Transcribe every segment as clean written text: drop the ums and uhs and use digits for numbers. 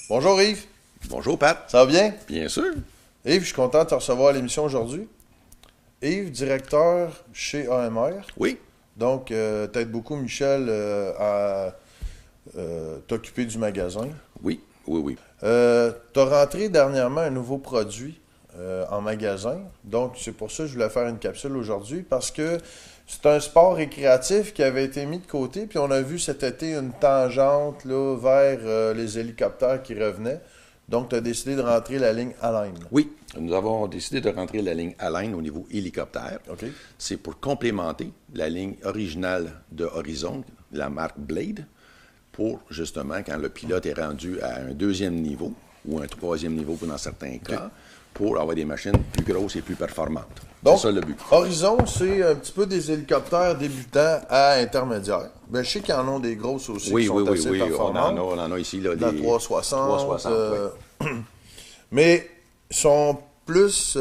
Bonjour Yves, Bonjour Pat. ça va bien? Bien sûr. Yves, je suis content de te recevoir à l'émission aujourd'hui. Yves, directeur chez AMR. Oui. Donc, t'aides beaucoup Michel à t'occuper du magasin. Oui. T'as rentré dernièrement un nouveau produit en magasin. Donc, c'est pour ça que je voulais faire une capsule aujourd'hui parce que c'est un sport récréatif qui avait été mis de côté. Puis on a vu cet été une tangente là, vers les hélicoptères qui revenaient. Donc, tu as décidé de rentrer la ligne Align. Oui. Nous avons décidé de rentrer la ligne Align au niveau hélicoptère. OK. C'est pour complémenter la ligne originale de Horizon, la marque Blade, pour justement quand le pilote est rendu à un deuxième niveau ou un troisième niveau dans certains cas, pour avoir des machines plus grosses et plus performantes. Donc, c'est ça le but. Horizon, c'est un petit peu des hélicoptères débutants à intermédiaires. Ben, je sais qu'ils en ont des grosses aussi qui sont assez performantes. On en a ici. Là, La des 360. 360, Mais ils sont plus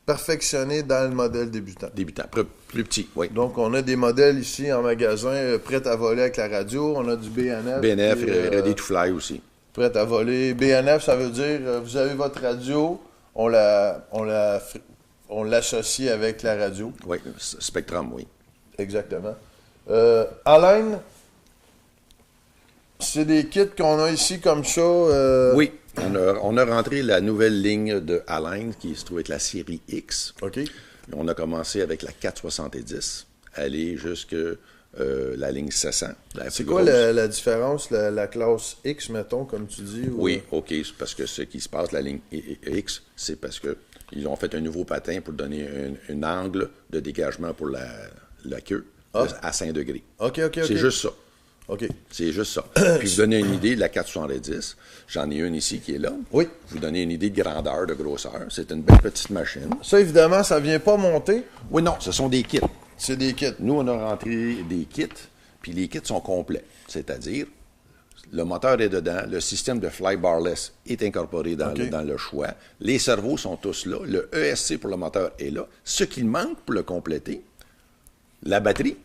perfectionnés dans le modèle débutant. Débutant, plus petit, oui. Donc, on a des modèles ici en magasin prêts à voler avec la radio. On a du BNF. BNF puis, et Ready to Fly aussi. prêt à voler. BNF, ça veut dire vous avez votre radio, on l'associe avec la radio. Oui, Spectrum, oui. Exactement. Align, c'est des kits qu'on a ici comme ça. Oui, on a rentré la nouvelle ligne de Align qui se trouve être la série X. OK. On a commencé avec la 470, aller jusqu'à la ligne 700. C'est quoi la différence, la classe X, mettons, comme tu dis? Ou... Oui, OK, c'est parce que ce qui se passe, la ligne X, c'est parce que ils ont fait un nouveau patin pour donner un angle de dégagement pour la queue à 5 degrés. OK. C'est juste ça. OK. C'est juste ça. Puis vous donnez une idée de la 470. J'en ai une ici qui est là. Oui. Vous donnez une idée de grandeur, de grosseur. C'est une belle petite machine. Ça, évidemment, ça vient pas monter. Oui, non, ce sont des kits. C'est des kits. Nous, on a rentré des kits, puis les kits sont complets. C'est-à-dire, le moteur est dedans, le système de fly barless est incorporé dans le choix. Les servos sont tous là. Le ESC pour le moteur est là. Ce qu'il manque pour le compléter, la batterie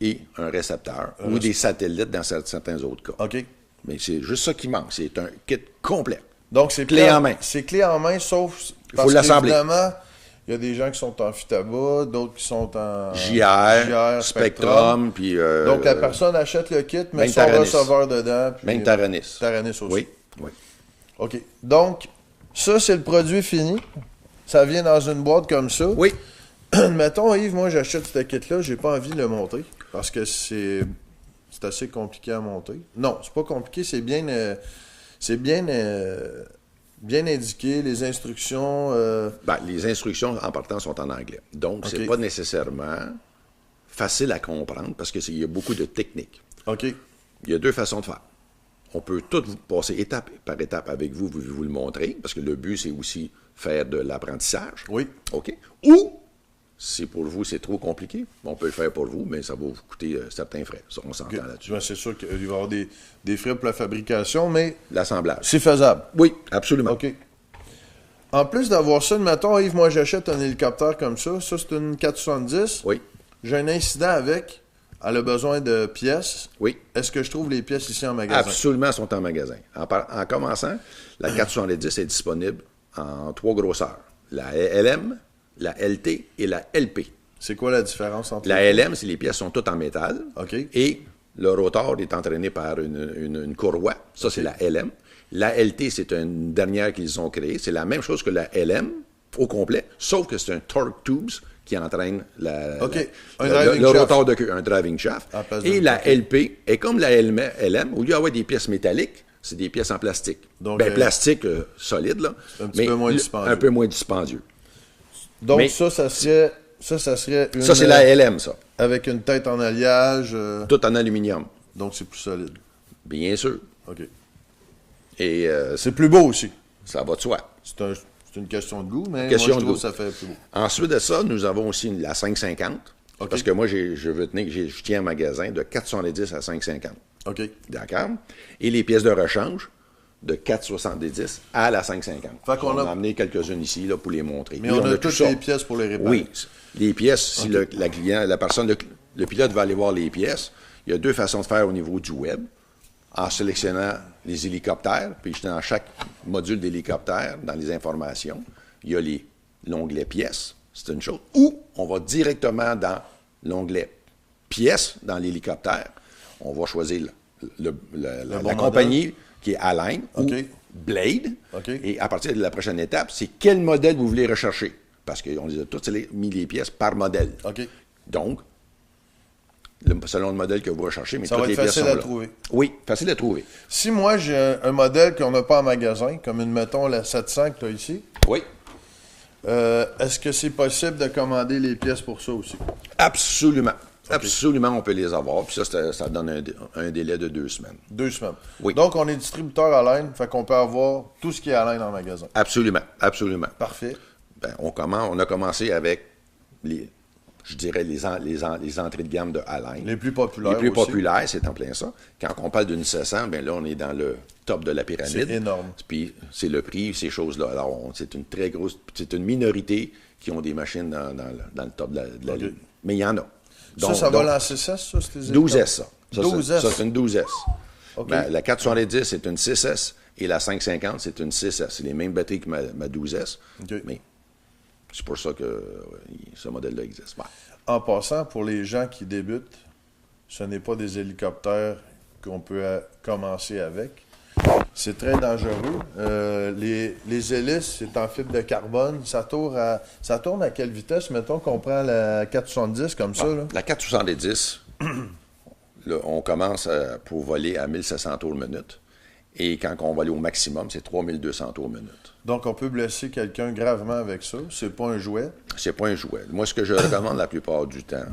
et un récepteur ou des satellites dans certains autres cas. OK. Mais c'est juste ça qui manque. C'est un kit complet. Donc, c'est Clé en main. C'est clé en main, sauf Il faut l'assembler. Évidemment, il y a des gens qui sont en Futaba, d'autres qui sont en JR, Spectrum, puis... Donc, la personne achète le kit, met son Taranis. receveur dedans. Puis, Même Taranis. Taranis aussi. Oui. OK. Donc, ça, c'est le produit fini. Ça vient dans une boîte comme ça. Oui. Mettons, Yves, moi, j'achète ce kit-là, j'ai pas envie de le monter parce que c'est assez compliqué à monter. Non, c'est pas compliqué, c'est bien indiqué, les instructions. Les instructions, en partant, sont en anglais. Donc, c'est OK. pas nécessairement facile à comprendre parce qu'il y a beaucoup de techniques. OK. Il y a deux façons de faire. On peut tout vous passer étape par étape avec vous le montrer, parce que le but, c'est aussi faire de l'apprentissage. Oui. OK. Ou, si pour vous, c'est trop compliqué, on peut le faire pour vous, mais ça va vous coûter certains frais. Ça, on s'entend là-dessus. Ben, c'est sûr qu'il va y avoir des frais pour la fabrication, mais L'assemblage. c'est faisable. Oui, absolument. OK. En plus d'avoir ça, mettons, Yves, moi, j'achète un hélicoptère comme ça. Ça, c'est une 470. Oui, J'ai un incident avec. Elle a besoin de pièces. oui. Est-ce que je trouve les pièces ici en magasin? Absolument, elles sont en magasin. En commençant, la 470 est disponible en 3 grosseurs. La LM, la LT et la LP. C'est quoi la différence entre La les deux? LM, c'est les pièces sont toutes en métal. OK. Et le rotor est entraîné par une courroie. Ça, c'est la LM. La LT, c'est une dernière qu'ils ont créée. C'est la même chose que la LM au complet, sauf que c'est un torque tubes qui entraîne le rotor de queue, un driving shaft. Et la LP est comme la LM, au lieu d'avoir des pièces métalliques, c'est des pièces en plastique. Donc, plastique solide, là. Un petit peu moins dispendieux. Un peu moins dispendieux. Donc, Mais- ça serait une... Ça, c'est la LM, ça. Avec une tête en alliage. Tout en aluminium. Donc, c'est plus solide. Bien sûr. OK. Et C'est plus beau aussi. ça va de soi. C'est une question de goût, mais Question moi, je de trouve goût. que ça fait plus beau. Ensuite de ça, nous avons aussi la 550. OK. Parce que moi, je tiens un magasin de 470 à 550. OK. D'accord? Et les pièces de rechange de 470 à la 550. Fait qu'on On a- a amené quelques-unes ici là, pour les montrer. Mais Oui, on a tout toutes ça. les pièces pour les réparer. Oui. Les pièces, si la personne, le pilote va aller voir les pièces, il y a deux façons de faire au niveau du web. en sélectionnant les hélicoptères, puis dans chaque module d'hélicoptère, dans les informations, il y a l'onglet pièces, c'est une chose, ou on va directement dans l'onglet pièces dans l'hélicoptère. On va choisir la compagnie qui est Align ou Blade. Et à partir de la prochaine étape, c'est quel modèle vous voulez rechercher. Parce qu'on les a toutes mis les pièces par modèle. Donc, selon le modèle que vous recherchez, mais toutes les pièces sont là. Ça va être facile à trouver. Oui, facile à trouver. Si moi, j'ai un modèle qu'on n'a pas en magasin, comme mettons la 700 que tu as ici. Oui. Est-ce que c'est possible de commander les pièces pour ça aussi? Absolument. Absolument, on peut les avoir. Puis ça donne un délai de 2 semaines. 2 semaines. Oui. Donc, on est distributeur à laine, fait qu'on peut avoir tout ce qui est à laine en magasin. Absolument, absolument. Parfait. Ben, on a commencé avec les entrées de gamme de Align. Les plus populaires. Les plus populaires, c'est en plein ça. Quand on parle d'une 700, bien là, on est dans le top de la pyramide. C'est énorme. Puis c'est le prix, ces choses-là. Alors, c'est une très grosse... C'est une minorité qui ont des machines dans le top de la ligne. Mais il y en a. Donc, ça va lancer 6S, ça, c'est 12S, ça. 12S. Ça, c'est une 12S. Ben, la 470, c'est une 6S. Et la 550, c'est une 6S. C'est les mêmes batteries que ma 12S. Mais c'est pour ça que ce modèle-là existe. Ouais. En passant, pour les gens qui débutent, ce n'est pas des hélicoptères qu'on peut commencer avec. C'est très dangereux. Les hélices, c'est en fibre de carbone. Ça tourne à quelle vitesse? Mettons qu'on prend la 470 comme ça. Là. La 470, là, on commence pour voler à 1700 tours minute. Et quand on va aller au maximum, c'est 3200 tours minute. Donc, on peut blesser quelqu'un gravement avec ça. C'est pas un jouet. C'est pas un jouet. Moi, ce que je recommande la plupart du temps,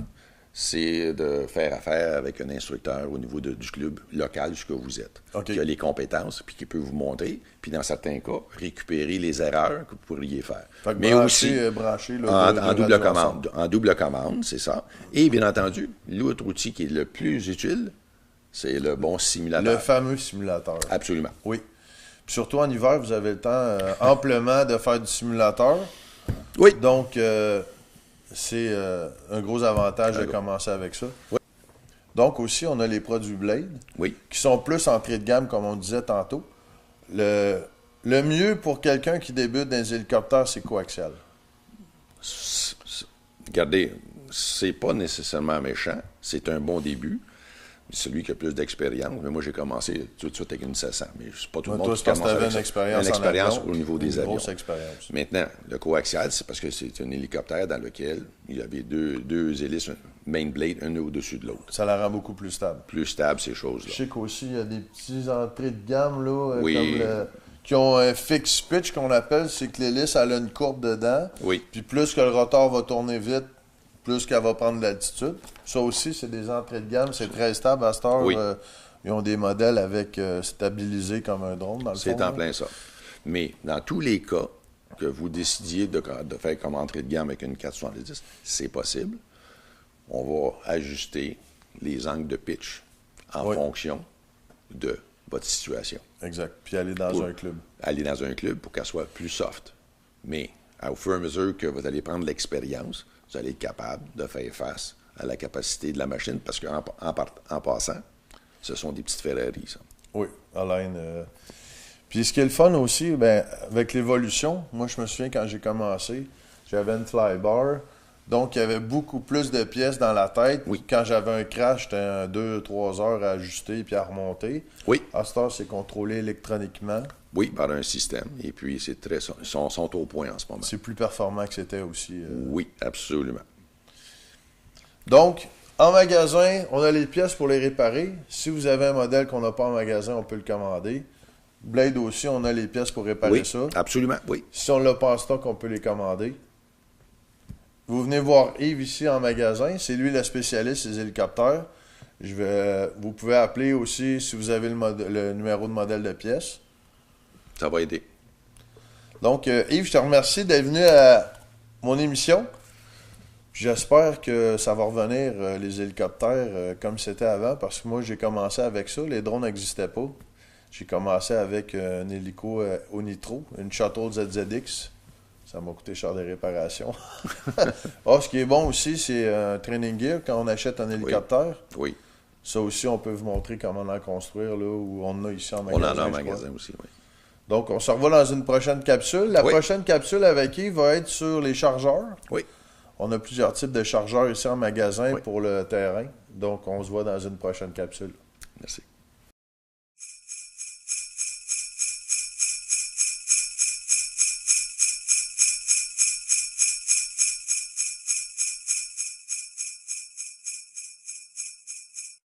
c'est de faire affaire avec un instructeur au niveau du club local jusqu'à où vous êtes, qui a les compétences, puis qui peut vous montrer, puis dans certains cas, récupérer les erreurs que vous pourriez faire. Mais brancher, là, en double commande. En double commande, c'est ça. Et bien entendu, l'autre outil qui est le plus utile, c'est le bon simulateur. Le fameux simulateur. Absolument. Oui. Puis surtout en hiver, vous avez le temps amplement de faire du simulateur. Oui. Donc, c'est un gros avantage de commencer avec ça. Oui. Donc aussi, on a les produits Blade, qui sont plus entrée de gamme, comme on disait tantôt. Le mieux pour quelqu'un qui débute dans les hélicoptères, c'est coaxial. Regardez, c'est pas nécessairement méchant, c'est un bon début. Celui qui a plus d'expérience, mais moi j'ai commencé tout de suite avec une 700, mais c'est pas tout le monde qui commence avec ça. Une expérience au niveau des avions. Grosse expérience. Maintenant, le coaxial, c'est parce que c'est un hélicoptère dans lequel il y avait deux hélices main blade, une au-dessus de l'autre. Ça la rend beaucoup plus stable. Plus stable, ces choses-là. Je sais qu'aussi, il y a des petites entrées de gamme là, qui ont un fixed pitch qu'on appelle, c'est que l'hélice elle a une courbe dedans. Oui. Puis plus que le rotor va tourner vite, plus qu'elle va prendre l'altitude. Ça aussi, c'est des entrées de gamme. C'est très stable. À cette heure, ils ont des modèles avec stabilisé comme un drone, dans le fond. C'est en plein ça. Mais dans tous les cas que vous décidiez de faire comme entrée de gamme avec une 470, c'est possible. On va ajuster les angles de pitch en fonction de votre situation. Exact. Puis aller dans un club. Aller dans un club pour qu'elle soit plus soft. Mais au fur et à mesure que vous allez prendre l'expérience, vous allez être capable de faire face à la capacité de la machine, parce qu'en passant, ce sont des petites Ferrari, ça. Oui, Alain. Puis ce qui est le fun aussi, avec l'évolution, moi je me souviens quand j'ai commencé, j'avais une flybar, donc il y avait beaucoup plus de pièces dans la tête. Oui. Quand j'avais un crash, c'était 2-3 heures à ajuster puis à remonter. Oui. À cette heure, c'est contrôlé électroniquement. Oui, par un système. Et puis, ils sont au point en ce moment. C'est plus performant que c'était aussi. Oui, absolument. Donc, en magasin, on a les pièces pour les réparer. Si vous avez un modèle qu'on n'a pas en magasin, on peut le commander. Blade aussi, on a les pièces pour réparer ça. Oui, absolument, oui. Si on l'a pas en stock, on peut les commander. Vous venez voir Yves ici en magasin. C'est lui le spécialiste des hélicoptères. Vous pouvez appeler aussi si vous avez le numéro de modèle de pièce. Ça va aider. Donc, Yves, je te remercie d'être venu à mon émission. J'espère que ça va revenir, les hélicoptères, comme c'était avant, parce que moi, j'ai commencé avec ça. Les drones n'existaient pas. J'ai commencé avec un hélico au nitro, une Shuttle ZZX. Ça m'a coûté cher de réparation. Ce qui est bon aussi, c'est un training gear quand on achète un hélicoptère. Oui. Ça aussi, on peut vous montrer comment en construire, là, où on en a ici en On magasin. en a en je crois. magasin aussi, oui. Donc, on se revoit dans une prochaine capsule. La Oui. prochaine capsule avec Yves va être sur les chargeurs. Oui. On a plusieurs types de chargeurs ici en magasin Oui. pour le terrain. Donc, on se voit dans une prochaine capsule. Merci.